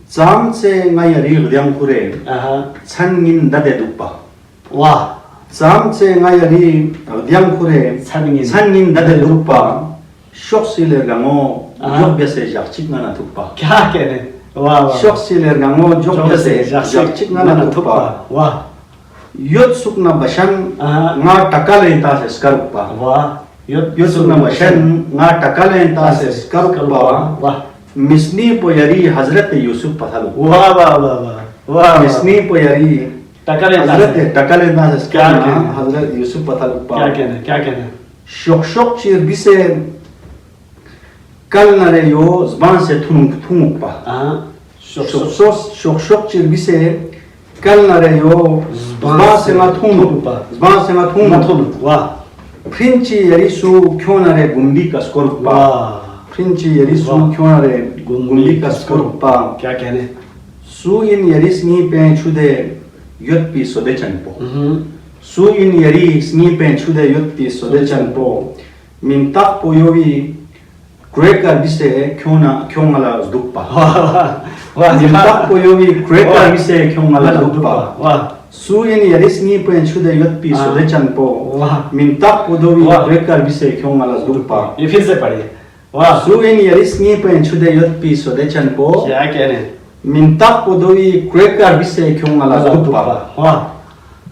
Zamse ngayari gudang kure Changin dade dukpa Wah Zamse ngayari gudang kure Changin dade dukpa Shok siler gango Jok biase jakchik ngana dukpa Kya kehne Wah Shok siler gango Jok biase jakchik ngana dukpa Wah Yot sukna bashan Nga takale inta se skarukpa Wah Yot sukna bashan Nga takale inta se skarukpa Wah Misni poyari Hazrat Yusuf pathalu Wah wah wah wah Misni poyari Takale takale na skana Hazrat Yusuf pathalu pa Kya kehne Shok shok chir bise Kal nare yo zban se thumuk pa Shok shok chir bise Kal nare yo zban se ma thumuk pa Zban se ma thumuk Wah Princhi yari su kyo nare gundi ka skoruk pa Princhi yari su kyo nare gundi ka skoruk pa Kya kehne Su in yari sngi pe chude yot pi sode chanpo Su in yari sngi pe chude yot pi sode chanpo Min tak po yovi Krekar bise kyo ngala zdukpa Min tak po yovi Krekar bise kyo ngala zdukpa Su in yari sngi pe chude yot pi sode chanpo Min tak po yovi Krekar bise kyo ngala zdukpa یہ پھر سے پڑھیے واہ Su in yari sngi pe chude yot pi sode chanpo کیا کہنے Min tak po dovi Krekar bise kyo ngala zdukpa واہ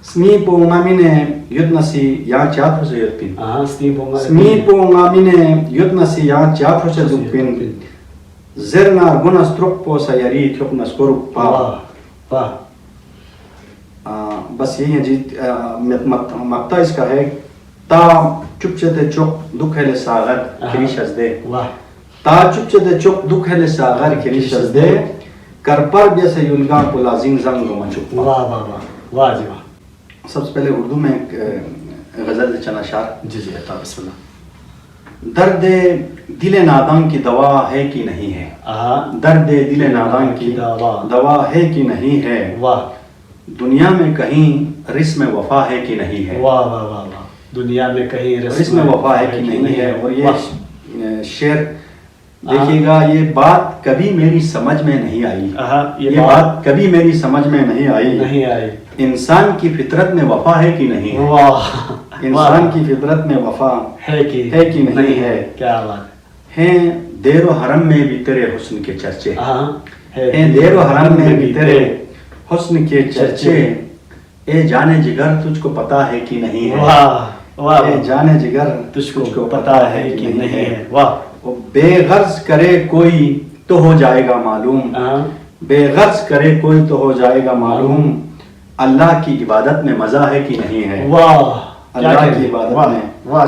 Smi po ngamine yutnasi ya chapro se yutpin. سنی پونگا Smi po ngamine yutnasi ya chapro se yutpin. Zerna guna strok po sa yari thokna skoruk pa. واہ واہ بس یہی ہے جی مقطع اس کا ہے تا چپچتے چوک دکھ ہے ساغر کریش از دے واہ تا چپچتے چوک دکھ ہے ساغر کریش از دے کر پر بیسے یلگا کو لازم زنگ رو مچوک واہ واہ واہ واہ جی واہ سب سے پہلے اردو میں ایک غزل چنا شعر جی جی عطا بسم اللہ درد دل نادان کی دوا ہے کہ نہیں ہے درد دل نادان کی دوا ہے کہ نہیں ہے واہ دنیا میں کہیں رسم وفا ہے کہ نہیں ہے واہ واہ واہ واہ دنیا میں کہیں رسم وفا ہے کہ نہیں ہے اور یہ شعر دیکھیے گا یہ بات کبھی میری سمجھ میں نہیں آئی یہ بات کبھی میری سمجھ میں نہیں آئی انسان کی فطرت میں وفا ہے کہ نہیں ہے واہ انسان کی فطرت میں وفا ہے کہ نہیں ہے کیا بات ہیں دیر و حرم میں بھی تیرے حسن کے چرچے ہے ہیں دیر و حرم میں بھی تیرے حسن کے چرچے اے جانے جگر تجھ کو پتا ہے کہ نہیں ہے واہ واہ اے جانے جگر تجھ کو پتا ہے کہ نہیں ہے واہ بے غرض کرے کوئی تو ہو جائے گا معلوم بے غرض کرے کوئی تو ہو جائے گا معلوم اللہ کی عبادت میں مزہ ہے کہ نہیں ہے واہ اللہ کی عبادت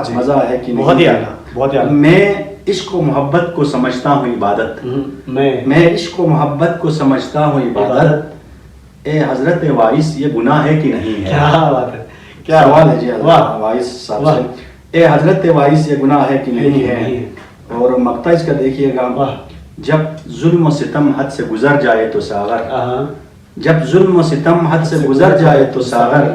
میں مزہ ہے کہ بہت ہی نہیں اعلیٰ بہت ہی ہے اعلیٰ میں عشق و محبت کو سمجھتا ہوں عبادت میں عشق و محبت کو سمجھتا ہوں عبادت اے حضرت وائس یہ گناہ ہے کہ نہیں ہے کیا بات ہے کیا سوال ہے جی حضرت وائس صاحب سے اے حضرت وائس یہ گناہ ہے کہ نہیں ہے اور مقطع اس کا دیکھیے گا جب ظلم و ستم حد سے گزر جائے تو ساغر جب ظلم و ستم حد سے گزر جائے تو ساغر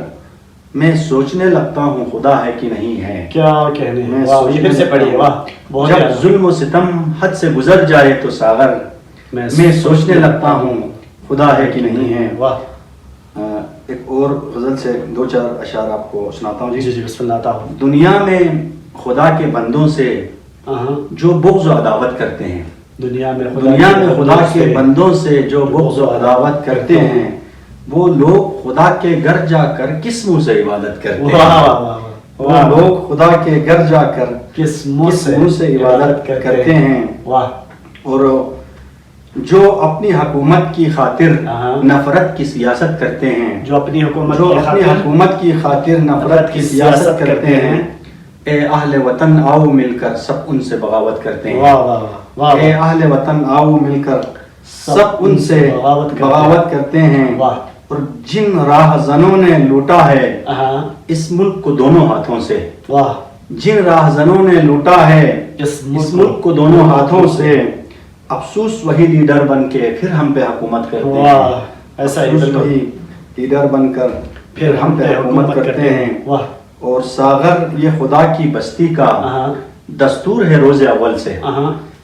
میں سوچنے لگتا ہوں خدا ہے کہ نہیں ہے کیا کہنے یہ پھر سے پڑھیے واہ جب ظلم و ستم حد سے گزر جائے تو ساغر میں سوچنے لگتا ہوں خدا ہے کہ نہیں ہے واہ ایک اور غزل سے دو چار اشعار آپ کو سناتا ہوں جی جی بسم اللہ عطا دنیا میں خدا کے بندوں سے جو بغض و عداوت کرتے ہیں دنیا میں خدا کے بندوں سے جو بغض و عداوت کرتے ہیں وہ لوگ خدا کے گھر جا کر کس منہ سے عبادت کرتے ہیں وہ لوگ خدا کے گھر جا کر کس منہ سے عبادت کرتے ہیں اور جو اپنی حکومت کی خاطر نفرت کی سیاست کرتے ہیں جو اپنی حکومت کی خاطر نفرت کی سیاست کرتے ہیں اے اہل وطن آؤ مل کر سب ان سے بغاوت کرتے ہیں اے اہل وطن آؤ مل کر سب ان سے بغاوت کرتے ہیں اور جن راہ زنوں نے لوٹا ہے اس ملک کو دونوں ہاتھوں سے جن راہ زنوں نے لوٹا ہے اس ملک کو دونوں ہاتھوں سے افسوس وہی لیڈر بن کے پھر ہم پہ حکومت کرتے ہیں ایسا وہی لیڈر بن کر پھر ہم پہ حکومت کرتے ہیں اور ساغر یہ خدا کی بستی کا دستور ہے روز اول سے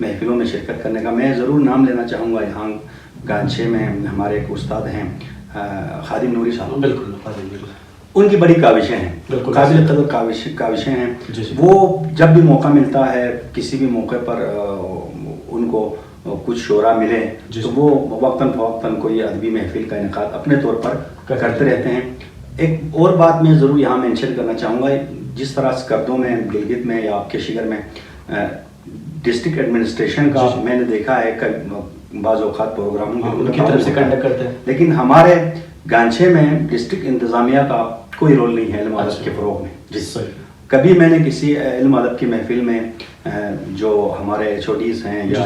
محفلوں میں شرکت کرنے کا. میں ضرور نام لینا چاہوں گا یہاں گانچے میں ہمارے ایک استاد ہیں خادم نوری صاحب. بالکل بالکل. ان کی بڑی کاوشیں ہیں, قابل قدر کاوشیں ہیں. وہ جب بھی موقع ملتا ہے کسی بھی موقع پر ان کو کچھ شعراء ملے تو وہ وقتاً فوقتاً کوئی ادبی محفل کا انعقاد اپنے طور پر کرتے رہتے ہیں. ایک اور بات میں ضرور یہاں مینشن کرنا چاہوں گا, جس طرح اسکردو میں, گلگت میں یا آپ کے شگر میں ڈسٹرکٹ ایڈمنسٹریشن کا میں نے دیکھا ہے بعض اوقات پروگراموں ان کی طرف سے کنڈکٹ کرتے ہیں, لیکن ہمارے گانچے میں ڈسٹرکٹ انتظامیہ کا کوئی رول نہیں ہے علم ادب کے فروغ میں. جس کبھی میں نے کسی علم ادب کی محفل میں جو ہمارے ایچ او ڈیز ہیں یا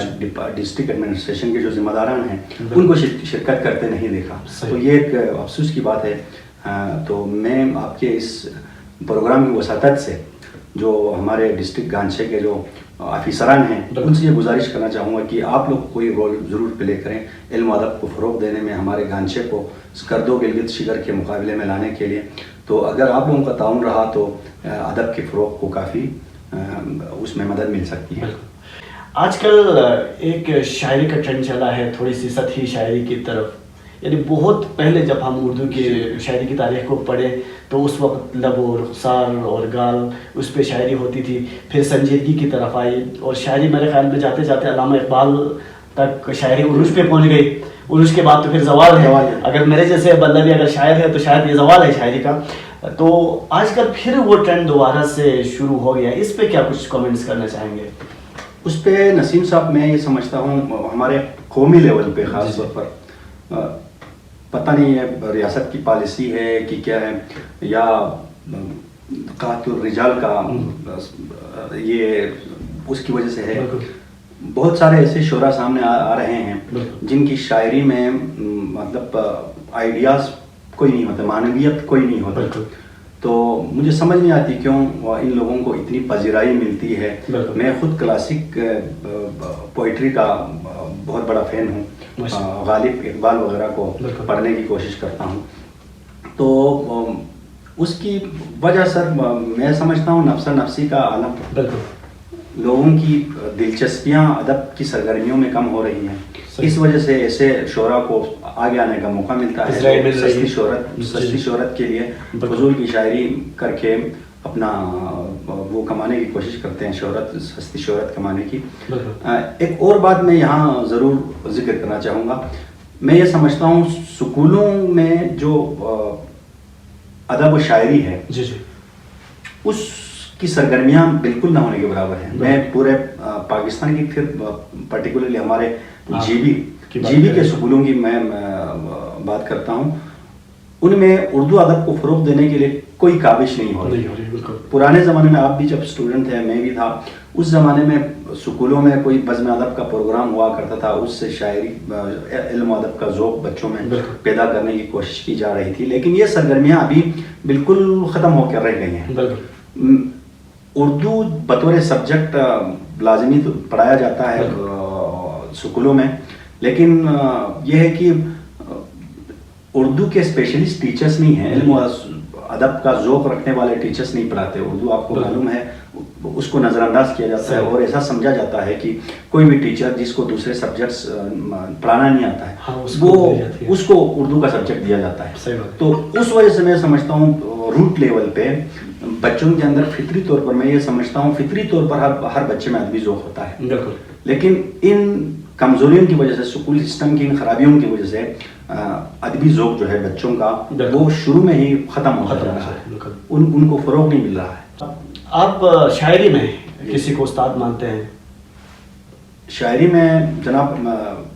ڈسٹرکٹ ایڈمنسٹریشن کے جو ذمہ داران ہیں ان کو شرکت کرتے نہیں دیکھا. تو یہ ایک افسوس کی بات ہے. تو میں آپ کے اس پروگرام کی وساطت سے جو ہمارے ڈسٹرکٹ گانچے کے جو آفیسران ہیں ان سے یہ گزارش کرنا چاہوں گا کہ آپ لوگ کوئی رول ضرور پلے کریں علم ادب کو فروغ دینے میں, ہمارے گانچے کو اسکردو گلگت شگر کے مقابلے میں لانے کے لیے. تو اگر آپ لوگوں کا تعاون رہا تو ادب کے فروغ کو کافی اس میں مدد مل سکتی ہے. آج کل ایک شاعری کا ٹرینڈ چلا ہے تھوڑی سی سطحی شاعری کی طرف, یعنی بہت پہلے جب ہم اردو کی شاعری کی تاریخ کو پڑھیں تو اس وقت لب و رخسار اور گال اس پہ شاعری ہوتی تھی, پھر سنجیدگی کی طرف آئی اور شاعری میرے خیال میں جاتے جاتے علامہ اقبال تک شاعری عروج پہ پہنچ گئی. عروج کے بعد تو پھر زوال ہے. اگر میرے جیسے بندہ بھی اگر شاعر ہے تو شاید یہ زوال ہے شاعری کا. تو آج کل پھر وہ ٹرینڈ دوبارہ سے شروع ہو گیا, اس پہ کیا کچھ کامنٹس کرنا چاہیں گے؟ اس پہ نسیم صاحب میں یہ سمجھتا ہوں ہمارے قومی لیول پہ خاص طور پر پتہ نہیں ہے ریاست کی پالیسی ہے کہ کیا ہے یا قحط الرجال کا یہ اس کی وجہ سے ہے. بہت سارے ایسے شعراء سامنے آ رہے ہیں جن کی شاعری میں مطلب آئیڈیاز کوئی نہیں ہوتا, معنویت کوئی نہیں ہوتا. تو مجھے سمجھ نہیں آتی کیوں ان لوگوں کو اتنی پذیرائی ملتی ہے. میں خود کلاسک پوئٹری کا بہت بڑا فین ہوں, غالب اقبال وغیرہ کو پڑھنے کی کوشش کرتا ہوں. تو اس کی وجہ سر میں سمجھتا ہوں نفسا نفسی کا عالم, لوگوں کی دلچسپیاں ادب کی سرگرمیوں میں کم ہو رہی ہیں. اس وجہ سے ایسے شعراء کو آگے آنے کا موقع ملتا ہے. سستی شہرت کے لیے فضول کی شاعری کر کے اپنا وہ کمانے کی کوشش کرتے ہیں, سستی شہرت کمانے کی. ایک اور بات میں یہاں ضرور ذکر کرنا چاہوں گا. میں یہ سمجھتا ہوں سکولوں میں جو ادب و شاعری ہے اس کی سرگرمیاں بالکل نہ ہونے کے برابر ہیں. میں پورے پاکستان کی پھر پرٹیکولرلی ہمارے جی بی کے سکولوں کی میں بات کرتا ہوں. ان میں اردو ادب کو فروغ دینے کے لیے کوئی کاوش نہیں ہو رہی. پرانے زمانے میں آپ بھی جب اسٹوڈنٹ تھے, میں بھی تھا, اس زمانے میں سکولوں میں کوئی بزم ادب کا پروگرام ہوا کرتا تھا, اس سے شاعری علم ادب کا ذوق بچوں میں پیدا کرنے کی کوشش کی جا رہی تھی. لیکن یہ سرگرمیاں ابھی بالکل ختم ہو کر رہ گئی ہیں. اردو بطور سبجیکٹ لازمی تو پڑھایا جاتا ہے سکولوں میں, لیکن یہ ہے کہ اردو کے اسپیشلسٹ ٹیچرز نہیں ہیں, علم و ادب کا ذوق رکھنے والے ٹیچرز نہیں پڑھاتے. اردو آپ کو معلوم ہے اس کو نظر انداز کیا جاتا ہے اور ایسا سمجھا جاتا ہے کہ کوئی بھی ٹیچر جس کو دوسرے سبجیکٹس پڑھانا نہیں آتا ہے وہ اس کو اردو کا سبجیکٹ دیا جاتا ہے. تو اس وجہ سے میں سمجھتا ہوں روٹ لیول پہ بچوں کے اندر فطری طور پر, میں یہ سمجھتا ہوں فطری طور پر ہر بچے میں ادبی ذوق ہوتا ہے. لیکن ان کمزوریوں کی وجہ سے, اسکول سسٹم کی ان خرابیوں کی وجہ سے ادبی ذوق جو ہے بچوں کا وہ شروع میں ہی ختم ہو رہا ہے, ان کو فروغ نہیں مل رہا ہے. آپ شاعری میں کسی کو استاد مانتے ہیں؟ شاعری میں جناب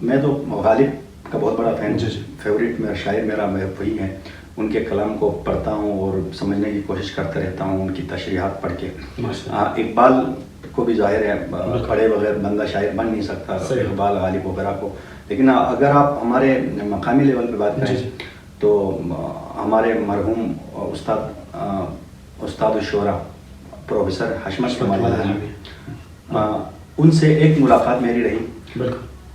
میں تو غالب کا بہت بڑا فین, فیوریٹ میرا شاعر میرا وہی ہے. ان کے کلام کو پڑھتا ہوں اور سمجھنے کی کوشش کرتا رہتا ہوں, ان کی تشریحات پڑھ کے. اقبال کو بھی ظاہر ہے پڑھے بغیر بندہ شاعر بن نہیں سکتا, اقبال غالب وغیرہ کو. لیکن اگر آپ ہمارے مقامی لیول پہ بات کریں تو ہمارے مرحوم استاد الشعراء پروفیسر حشمت کمال, ان سے ایک ملاقات میری رہی.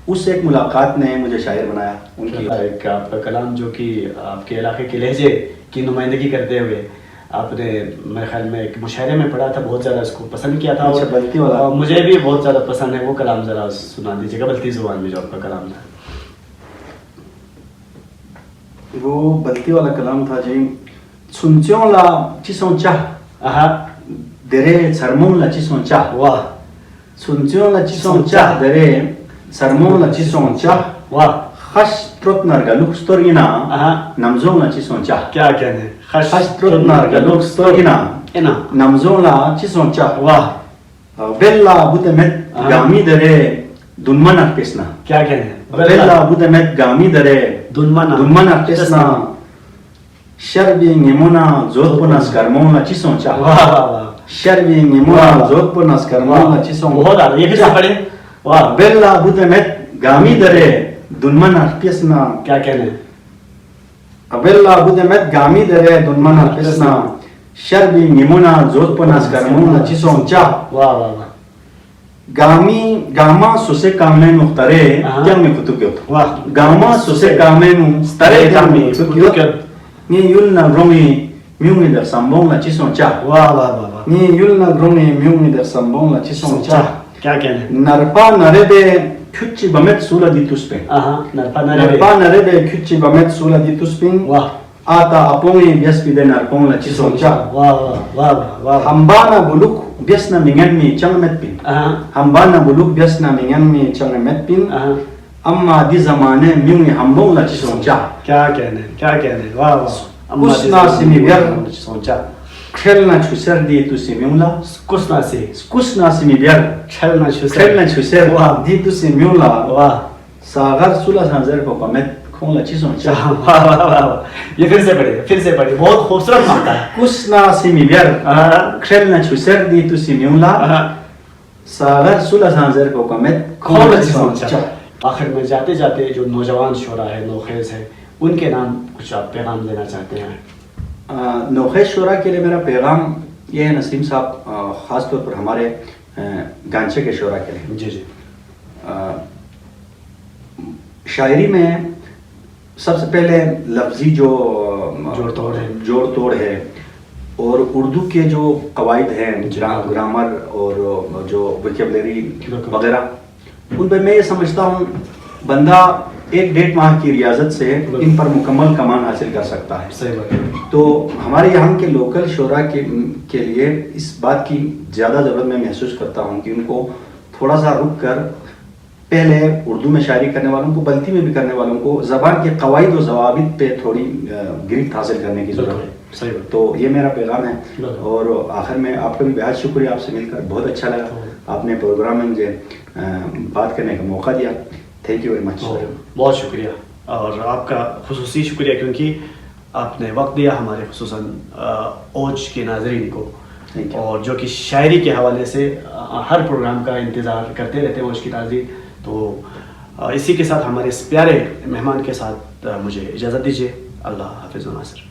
اس ایک ملاقات نے مجھے شاعر بنایا. ان کی آپ کا کلام جو کہ آپ کے علاقے کے لہجے کی نمائندگی کرتے ہوئے آپ نے میرے خیال میں ایک مشاعرے میں پڑھا تھا، بہت زیادہ اس کو پسند کیا تھا، اچھا، بلتی والا اور مجھے بھی بہت زیادہ پسند ہے وہ کلام، ذرا سنا دیجیے گا بلتی زبان میں جو آپ کا کلام تھا. وہ بلتی والا کلام تھا جی. سنچوں لا چیسوں چاہ درے سرمون لا چیسوں چاہ. واہ. سنچوں لا چیسوں چاہ درے سرمون لا چیسوں چاہ. واہ. خش تروتنر گلوک ستورگینا نمزون لا چیسوں چاہ. کیا کہنے ہیں؟ خش تروتنر گلوک ستورگینا نمزون لا چیسوں چاہ. واہ. بلا بودمت گامی درے دنمن اکپسنا. کیا کہنے ہیں؟ بلا بودمت گامی درے دنمن اکپسنا شربی نیمونا زود پناس کرمون لا چیسوں چاہ. واہ واہ واہ. شربی نیمونا زود پناس کرمون لا چیسوں. بہت آ رہا ہے، یہ پھر سے پڑھیں. واہ. بلا بودمت گامی درے دنمن اکپسنا. کیا کہنے ہیں؟ بلا بودمت گامی درے دنمن اکپسنا شربی نیمونا زود پناس کرمون لا چیسوں چاہ. واہ واہ واہ. گامی گاما سوسے کامے مخترے کیا میں کتب کیوں. واہ. گاما سوسے کامے مخترے کامی کتب کیوں. نی یلنا گرومی میونی در سامبون لا چیسوں چاہ. واہ واہ واہ واہ. نی یلنا گرومی میونی در سامبون لا چیسوں چاہ. کیا کہنے ہیں؟ نرپا نربے کھچی بمت سولا دی تسپن. نرپا نربے کھچی بمت سولا دی تسپن. واہ. آتا اپونی بیس پیدے نرپون لا چیسوں چاہ. واہ واہ واہ واہ. ہمبانا بلوک بیسنا منگن می چنگمت پین. ہمبانا بلوک بیسنا منگن می چنگمت پین. اما دی زمانے میونی ہمبون لا چیسوں چاہ. کیا کہنے ہیں؟ کیا کہنے ہیں؟ واہ واہ. کسنا سمی بیر سوچا کھیلنا چھسر دی تو سمیولا. کسنا سے کسنا سمی بیر کھیلنا چھسر. کھیلنا چھسر دی تو سمیولا. واہ. ساغر سولا سانزر کو پمت کھون لا چیسوں چاہ. واہ واہ واہ. یہ پھر سے پڑھیے، پھر سے پڑھیے، بہت خوبصورت معنی ہے. کسنا سمی بیر کھیلنا چھسر دی تو سمیولا. ساغر سولا سانزر کو پمت کھون لا چیسوں چاہ. آخر میں جاتے جاتے جو نوجوان شعراء ہے، نوخیز ہے، ان کے نام کچھ آپ پیغام دینا چاہتے ہیں؟ نوخیز شعراء کے لیے میرا پیغام یہ ہے نسیم صاحب، خاص طور پر ہمارے گانچے کے شعراء کے لیے. جی جی. شاعری میں سب سے پہلے لفظی جو جوڑ توڑ ہے اور اردو کے جو قواعد ہیں، گرامر اور جو ویکیبلری وغیرہ، ان پہ میں یہ سمجھتا ہوں بندہ 1-1.5 ماہ کی ریاضت سے ان پر مکمل کمان حاصل کر سکتا ہے. صحیح بات ہے. تو ہمارے یہاں کے لوکل شعراء کے لیے اس بات کی زیادہ ضرورت میں محسوس کرتا ہوں کہ ان کو تھوڑا سا رک کر پہلے اردو میں شاعری کرنے والوں کو، بلتی میں بھی کرنے والوں کو زبان کے قواعد و ضوابط پہ تھوڑی گرفت حاصل کرنے کی ضرورت ہے. تو یہ میرا پیغام ہے. اور آخر میں آپ کا بھی بہت شکریہ، آپ سے مل کر بہت اچھا لگا. آپ نے پروگرام میں مجھے بات کرنے کا موقع دیا. Thank you very much. بہت شکریہ، اور آپ کا خصوصی شکریہ کیونکہ آپ نے وقت دیا ہمارے خصوصاً اوج کے ناظرین کو، اور جو کہ شاعری کے حوالے سے ہر پروگرام کا انتظار کرتے رہتے ہیں اوج کی ناظرین. تو اسی کے ساتھ ہمارے اس پیارے مہمان کے ساتھ مجھے اجازت دیجیے. اللہ حافظ و ناصر.